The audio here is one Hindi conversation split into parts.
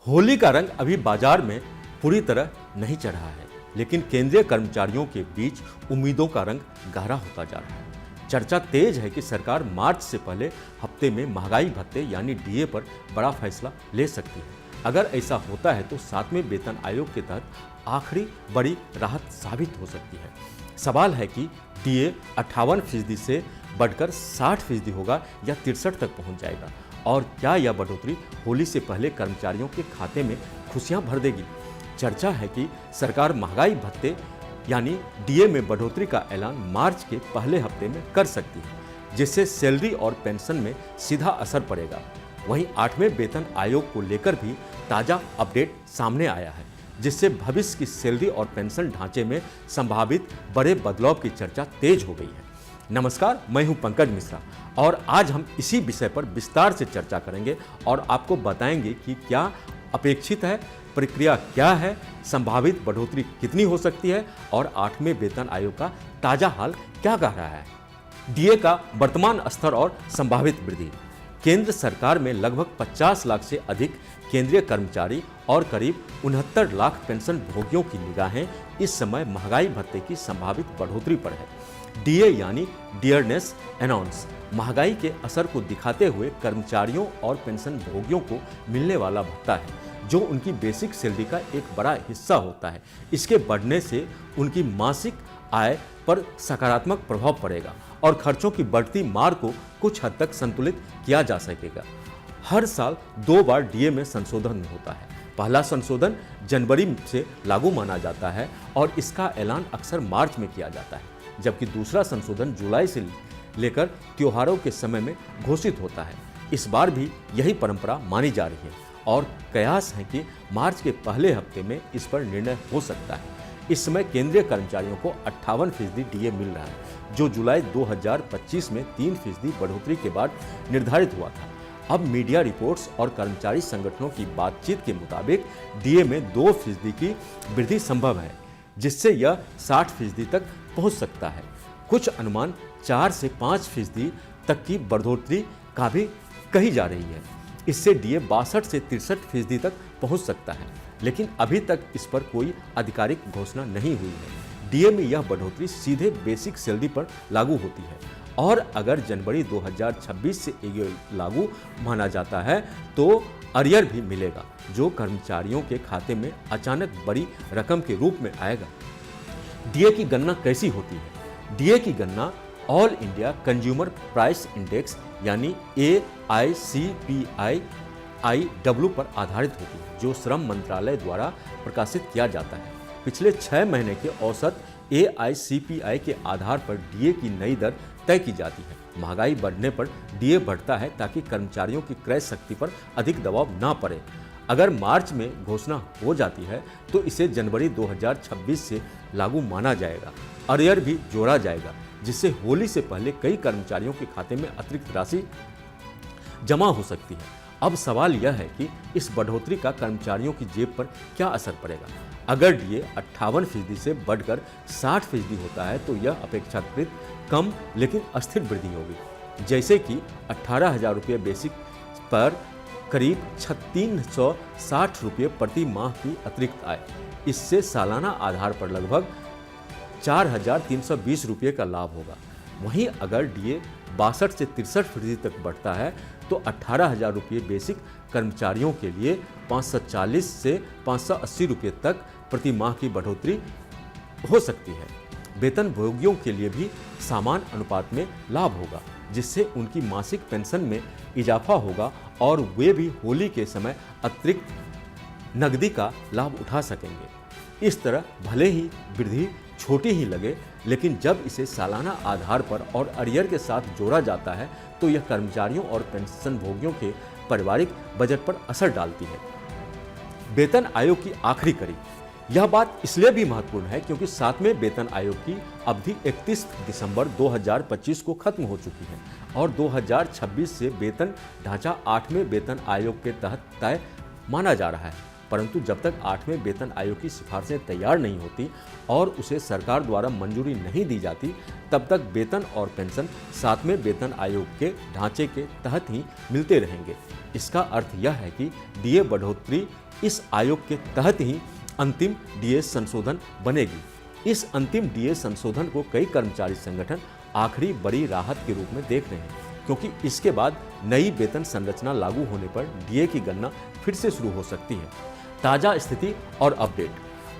होली का रंग अभी बाजार में पूरी तरह नहीं चढ़ा है, लेकिन केंद्रीय कर्मचारियों के बीच उम्मीदों का रंग गहरा होता जा रहा है। चर्चा तेज है कि सरकार मार्च से पहले हफ्ते में महंगाई भत्ते यानी डीए पर बड़ा फैसला ले सकती है। अगर ऐसा होता है तो 7वें वेतन आयोग के तहत आखिरी बड़ी राहत साबित हो सकती है। सवाल है कि डीए 58% से बढ़कर 60% होगा या 63 तक पहुंच जाएगा, और क्या यह बढ़ोतरी होली से पहले कर्मचारियों के खाते में खुशियां भर देगी। चर्चा है कि सरकार महंगाई भत्ते यानी डीए में बढ़ोतरी का ऐलान मार्च के पहले हफ्ते में कर सकती है, जिससे सैलरी और पेंशन में सीधा असर पड़ेगा। वहीं 8वें वेतन आयोग को लेकर भी ताज़ा अपडेट सामने आया है, जिससे भविष्य की सैलरी और पेंशन ढांचे में संभावित बड़े बदलाव की चर्चा तेज हो गई है। नमस्कार, मैं हूं पंकज मिश्रा और आज हम इसी विषय पर विस्तार से चर्चा करेंगे और आपको बताएंगे कि क्या अपेक्षित है, प्रक्रिया क्या है, संभावित बढ़ोतरी कितनी हो सकती है और 8वें वेतन आयोग का ताज़ा हाल क्या कह रहा है। डीए का वर्तमान स्तर और संभावित वृद्धि। केंद्र सरकार में लगभग 50 लाख से अधिक केंद्रीय कर्मचारी और करीब 69 लाख पेंशन भोगियों की निगाहें इस समय महंगाई भत्ते की संभावित बढ़ोतरी पर है। डीए यानी डियरनेस अनाउंस महंगाई के असर को दिखाते हुए कर्मचारियों और पेंशन भोगियों को मिलने वाला भत्ता है, जो उनकी बेसिक सैलरी का एक बड़ा हिस्सा होता है। इसके बढ़ने से उनकी मासिक आय पर सकारात्मक प्रभाव पड़ेगा और खर्चों की बढ़ती मार को कुछ हद तक संतुलित किया जा सकेगा। हर साल 2 बार डीए में संशोधन होता है। पहला संशोधन जनवरी से लागू माना जाता है और इसका ऐलान अक्सर मार्च में किया जाता है, जबकि दूसरा संशोधन जुलाई से लेकर त्योहारों के समय में घोषित होता है। इस बार भी यही परंपरा मानी जा रही है और कयास है कि मार्च के पहले हफ्ते में इस पर निर्णय हो सकता है। इस समय केंद्रीय कर्मचारियों को 58% डीए मिल रहा है, जो जुलाई 2025 में 3% बढ़ोतरी के बाद निर्धारित हुआ था। अब मीडिया रिपोर्ट्स और कर्मचारी संगठनों की बातचीत के मुताबिक डीए में 2% की वृद्धि संभव है, जिससे यह 60% तक पहुंच सकता है। कुछ अनुमान 4 से 5% तक की बढ़ोतरी का भी कही जा रही है। इससे डीए 62 से 63% तक पहुंच सकता है, लेकिन अभी तक इस पर कोई आधिकारिक घोषणा नहीं हुई है। डीए में यह बढ़ोतरी सीधे बेसिक सैलरी पर लागू होती है और अगर जनवरी 2026 से ये लागू माना जाता है तो अरियर भी मिलेगा, जो कर्मचारियों के खाते में अचानक बड़ी रकम के रूप में आएगा। डीए की गणना कैसी होती है? डीए की गणना all India consumer price index यानी AICPI IW पर आधारित होती है, जो श्रम मंत्रालय द्वारा प्रकाशित किया जाता है। पिछले 6 महीने के औसत AICPI के आधार पर डीए की नई दर तय की जाती है। महंगाई बढ़ने पर डीए बढ़ता है ताकि कर्मचारियों की क्रय शक्ति पर अधिक दबाव ना पड़े। अगर मार्च में घोषणा हो जाती है तो इसे जनवरी 2026 से लागू माना जाएगा। अरियर भी जोड़ा जाएगा, जिससे होली से पहले कई कर्मचारियों के खाते में अतिरिक्त राशि जमा हो सकती है। अब सवाल यह है कि इस बढ़ोतरी का कर्मचारियों की जेब पर क्या असर पड़ेगा। अगर डीए 58% से बढ़कर 60% होता है तो यह अपेक्षाकृत कम लेकिन अस्थिर वृद्धि होगी, जैसे कि 18,000 रुपये बेसिक पर करीब 360 रुपये प्रति माह की अतिरिक्त आय। इससे सालाना आधार पर लगभग 4,320 रुपये का लाभ होगा। वहीं अगर डीए 62 से 63% तक बढ़ता है तो 18,000 रुपये बेसिक कर्मचारियों के लिए 540 से 580 रुपये तक प्रति माह की बढ़ोतरी हो सकती है। वेतन भोगियों के लिए भी समान अनुपात में लाभ होगा, जिससे उनकी मासिक पेंशन में इजाफा होगा और वे भी होली के समय अतिरिक्त नकदी का लाभ उठा सकेंगे। इस तरह भले ही वृद्धि छोटी ही लगे, लेकिन जब इसे सालाना आधार पर और अरियर के साथ जोड़ा जाता है तो यह कर्मचारियों और पेंशन भोगियों के पारिवारिक बजट पर असर डालती है। वेतन आयोग की आखिरी कड़ी। यह बात इसलिए भी महत्वपूर्ण है क्योंकि 7वें वेतन आयोग की अवधि 31 दिसंबर 2025 को खत्म हो चुकी है और 2026 से वेतन ढांचा 8वें वेतन आयोग के तहत तय माना जा रहा है। परंतु जब तक 8वें वेतन आयोग की सिफारिशें तैयार नहीं होती और उसे सरकार द्वारा मंजूरी नहीं दी जाती, तब तक वेतन और पेंशन 7वें वेतन आयोग के ढांचे के तहत ही मिलते रहेंगे। इसका अर्थ यह है कि डीए बढ़ोतरी इस आयोग के तहत ही अंतिम डीए संशोधन बनेगी। इस अंतिम डीए संशोधन को कई कर्मचारी संगठन आखिरी बड़ी राहत के रूप में देख रहे हैं, क्योंकि इसके बाद नई वेतन संरचना लागू होने पर डीए की गणना फिर से शुरू हो सकती है। ताजा स्थिति और अपडेट।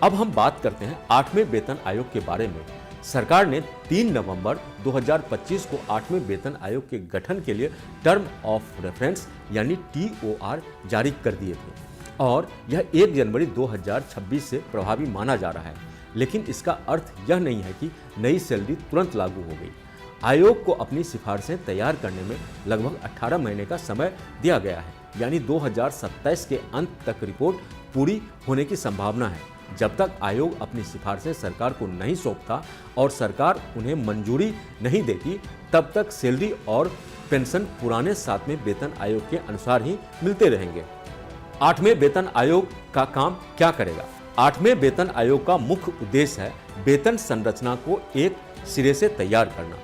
अब हम बात करते हैं 8वें वेतन आयोग के बारे में। सरकार ने 3 नवंबर 2025 को 8वें वेतन आयोग के गठन के लिए टर्म ऑफ रेफरेंस यानी TOR जारी कर दिए थे और यह 1 जनवरी 2026 से प्रभावी माना जा रहा है। लेकिन इसका अर्थ यह नहीं है कि नई सैलरी तुरंत लागू हो गई। आयोग को अपनी सिफारिशें तैयार करने में लगभग 18 महीने का समय दिया गया है, यानी 2027 के अंत तक रिपोर्ट पूरी होने की संभावना है। जब तक आयोग अपनी सिफारिशें सरकार को नहीं सौंपता और सरकार उन्हें मंजूरी नहीं देती, तब तक सैलरी और पेंशन पुराने 7वें वेतन आयोग के अनुसार ही मिलते रहेंगे। 8वें वेतन आयोग का काम क्या करेगा? 8वें वेतन आयोग का मुख्य उद्देश्य है वेतन संरचना को एक सिरे से तैयार करना,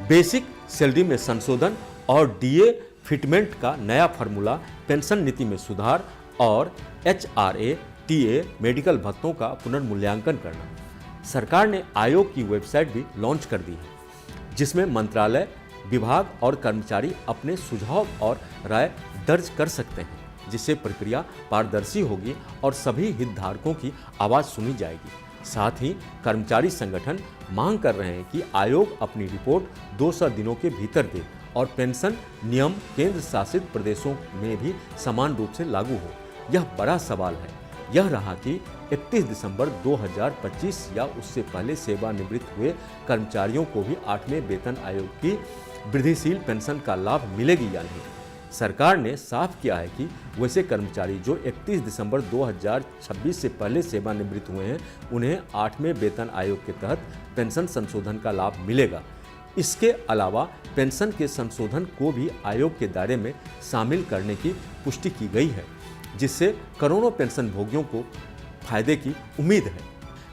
बेसिक सैलरी में संशोधन और डीए फिटमेंट का नया फार्मूला, पेंशन नीति में सुधार और HRA टीए मेडिकल भत्तों का पुनर्मूल्यांकन करना। सरकार ने आयोग की वेबसाइट भी लॉन्च कर दी है, जिसमें मंत्रालय, विभाग और कर्मचारी अपने सुझाव और राय दर्ज कर सकते हैं, जिससे प्रक्रिया पारदर्शी होगी और सभी हितधारकों की आवाज़ सुनी जाएगी। साथ ही कर्मचारी संगठन मांग कर रहे हैं कि आयोग अपनी रिपोर्ट 200 दिनों के भीतर दे और पेंशन नियम केंद्र शासित प्रदेशों में भी समान रूप से लागू हो। यह बड़ा सवाल है। यह रहा कि 31 दिसंबर 2025 या उससे पहले सेवानिवृत्त हुए कर्मचारियों को भी 8वें वेतन आयोग की वृद्धिशील पेंशन का लाभ मिलेगी या नहीं। सरकार ने साफ किया है कि वैसे कर्मचारी जो 31 दिसंबर 2026 से पहले सेवानिवृत्त हुए हैं, उन्हें 8वें वेतन आयोग के तहत पेंशन संशोधन का लाभ मिलेगा। इसके अलावा पेंशन के संशोधन को भी आयोग के दायरे में शामिल करने की पुष्टि की गई है, जिससे करोड़ों पेंशन भोगियों को फायदे की उम्मीद है।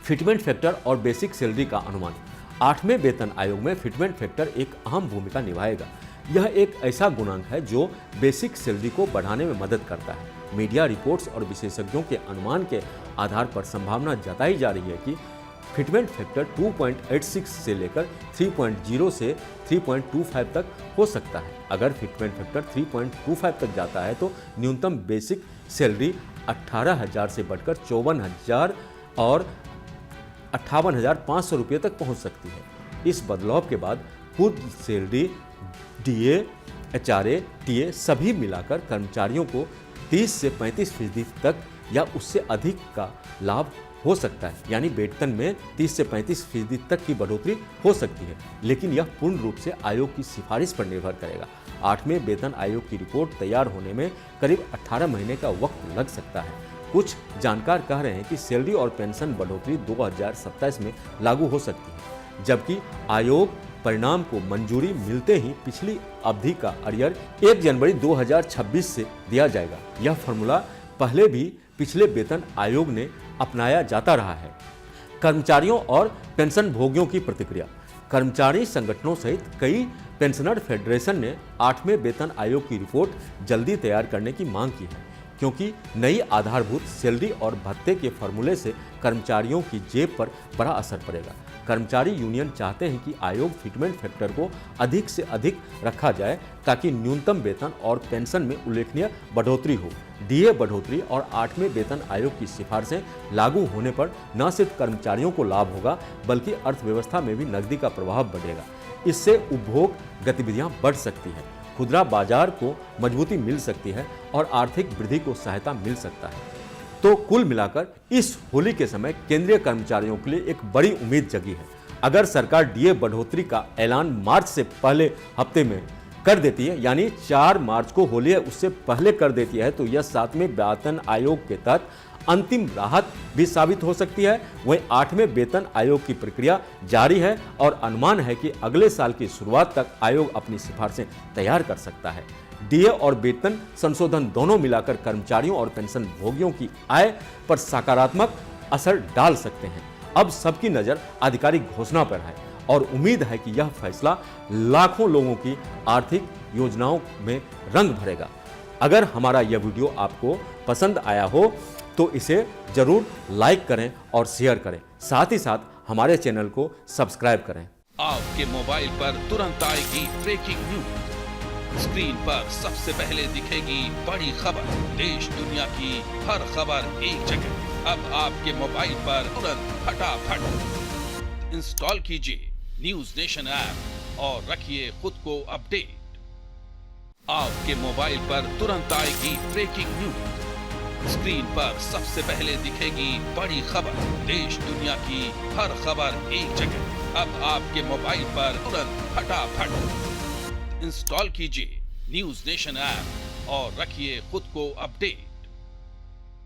फिटमेंट फैक्टर और बेसिक सैलरी का अनुमान। 8वें वेतन आयोग में फिटमेंट फैक्टर एक अहम भूमिका निभाएगा। यह एक ऐसा गुणांक है जो बेसिक सैलरी को बढ़ाने में मदद करता है। मीडिया रिपोर्ट्स और विशेषज्ञों के अनुमान के आधार पर संभावना जताई जा रही है कि फिटमेंट फैक्टर 2.86 से लेकर 3.0 से 3.25 तक हो सकता है। अगर फिटमेंट फैक्टर 3.25 तक जाता है तो न्यूनतम बेसिक सैलरी 18,000 से बढ़कर 54,000 और 58,500 रुपये तक पहुंच सकती है। इस बदलाव के बाद पूर्व सैलरी, डीए, HRA, टीए सभी मिलाकर कर्मचारियों को 30 से 35% तक या उससे अधिक का लाभ हो सकता है, यानी वेतन में 30 से 35% तक की बढ़ोतरी हो सकती है। लेकिन यह पूर्ण रूप से आयोग की सिफारिश पर निर्भर करेगा। 8वें वेतन आयोग की रिपोर्ट तैयार होने में करीब 18 महीने का वक्त लग सकता है। कुछ जानकार कह रहे हैं कि सैलरी और पेंशन बढ़ोतरी 2027 में लागू हो सकती है, जबकि आयोग परिणाम को मंजूरी मिलते ही पिछली अवधि का अरियर 1 जनवरी 2026 से दिया जाएगा। यह फॉर्मूला पहले भी पिछले वेतन आयोग ने अपनाया जाता रहा है। कर्मचारियों और पेंशन भोगियों की प्रतिक्रिया। कर्मचारी संगठनों सहित कई पेंशनर फेडरेशन ने 8वें वेतन आयोग की रिपोर्ट जल्दी तैयार करने की मांग की है, क्योंकि नई आधारभूत सैलरी और भत्ते के फॉर्मूले से कर्मचारियों की जेब पर बड़ा असर पड़ेगा। कर्मचारी यूनियन चाहते हैं कि आयोग फिटमेंट फैक्टर को अधिक से अधिक रखा जाए ताकि न्यूनतम वेतन और पेंशन में उल्लेखनीय बढ़ोतरी हो। डीए बढ़ोतरी और 8वें वेतन आयोग की सिफारिशें लागू होने पर न सिर्फ कर्मचारियों को लाभ होगा, बल्कि अर्थव्यवस्था में भी नकदी का प्रभाव बढ़ेगा। इससे उपभोग गतिविधियां बढ़ सकती हैं, खुदरा बाजार को मजबूती मिल सकती है और आर्थिक वृद्धि को सहायता मिल सकता है। तो कुल मिलाकर इस होली के समय केंद्रीय कर्मचारियों के लिए एक बड़ी उम्मीद जगी है। अगर सरकार डीए बढ़ोतरी का ऐलान मार्च से पहले हफ्ते में कर देती है, यानी 4 मार्च को होली है उससे पहले कर देती है, तो यह 7वें वेतन आयोग के तहत अंतिम राहत भी साबित हो सकती है। वहीं 8वें वेतन आयोग की प्रक्रिया जारी है और अनुमान है कि अगले साल की शुरुआत तक आयोग अपनी सिफारिशें तैयार कर सकता है। डीए और वेतन संशोधन दोनों मिलाकर कर्मचारियों और पेंशन भोगियों की आय पर सकारात्मक असर डाल सकते हैं। अब सबकी नजर आधिकारिक घोषणा पर है और उम्मीद है कि यह फैसला लाखों लोगों की आर्थिक योजनाओं में रंग भरेगा। अगर हमारा यह वीडियो आपको पसंद आया हो तो इसे जरूर लाइक करें और शेयर करें, साथ ही साथ हमारे चैनल को सब्सक्राइब करें। आपके मोबाइल पर तुरंत आएगी ब्रेकिंग न्यूज। स्क्रीन पर सबसे पहले दिखेगी बड़ी खबर। देश दुनिया की हर खबर एक जगह। अब आपके मोबाइल पर तुरंत फटाफट इंस्टॉल कीजिए न्यूज नेशन ऐप और रखिए खुद को अपडेट। आपके मोबाइल पर तुरंत आएगी ब्रेकिंग न्यूज। स्क्रीन पर सबसे पहले दिखेगी बड़ी खबर। देश दुनिया की हर खबर एक जगह। अब आपके मोबाइल पर तुरंत फटाफट इंस्टॉल कीजिए न्यूज नेशन ऐप और रखिए खुद को अपडेट।